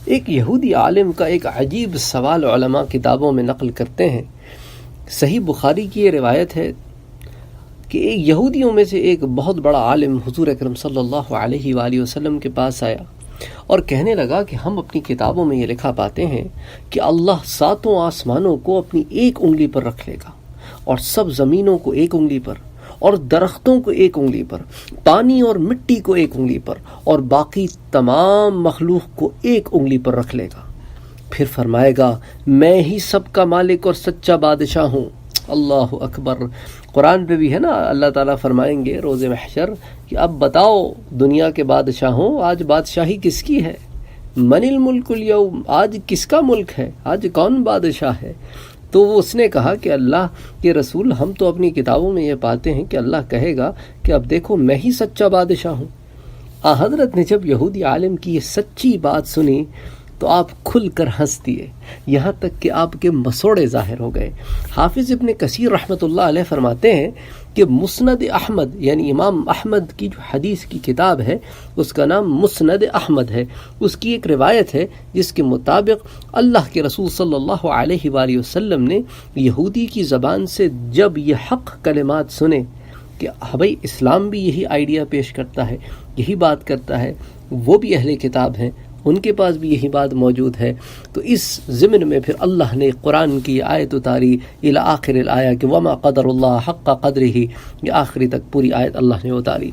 ایک یہودی عالم کا ایک عجیب سوال علماء کتابوں میں نقل کرتے ہیں۔ صحیح بخاری کی یہ روایت ہے کہ یہودیوں میں سے ایک بہت بڑا عالم حضور اکرم صلی اللہ علیہ وآلہ وسلم کے پاس آیا اور کہنے لگا کہ ہم اپنی کتابوں میں یہ لکھا پاتے ہیں کہ اللہ 7 آسمانوں کو اپنی ایک انگلی پر رکھ لے گا، اور سب زمینوں کو ایک انگلی پر، اور درختوں کو ایک انگلی پر، پانی اور مٹی کو ایک انگلی پر، اور باقی تمام مخلوق کو ایک انگلی پر رکھ لے گا۔ پھر فرمائے گا میں ہی سب کا مالک اور سچا بادشاہ ہوں۔ اللہ اکبر۔ قرآن پہ بھی ہے نا، اللہ تعالیٰ فرمائیں گے روز محشر کہ اب بتاؤ دنیا کے بادشاہوں، آج بادشاہی کس کی ہے؟ من الملک اليوم، آج کس کا ملک ہے؟ آج کون بادشاہ ہے؟ تو اس نے کہا کہ اللہ کے رسول، ہم تو اپنی کتابوں میں یہ پاتے ہیں کہ اللہ کہے گا کہ اب دیکھو میں ہی سچا بادشاہ ہوں۔ حضرت نے جب یہودی عالم کی یہ سچی بات سنی تو آپ کھل کر ہنس دیے، یہاں تک کہ آپ کے مسوڑے ظاہر ہو گئے۔ حافظ ابن کثیر رحمۃ اللہ علیہ فرماتے ہیں کہ مسند احمد، یعنی امام احمد کی جو حدیث کی کتاب ہے اس کا نام مسند احمد ہے، اس کی ایک روایت ہے جس کے مطابق اللہ کے رسول صلی اللہ علیہ وآلہ وسلم نے یہودی کی زبان سے جب یہ حق کلمات سنے کہ بھائی اسلام بھی یہی آئیڈیا پیش کرتا ہے، یہی بات کرتا ہے، وہ بھی اہل کتاب ہیں، ان کے پاس بھی یہی بات موجود ہے، تو اس ضمن میں پھر اللہ نے قرآن کی آیت اتاری الی آخر الآیہ کہ وما قدر اللہ حق قدرہ، یہ آخری تک پوری آیت اللہ نے اتاری۔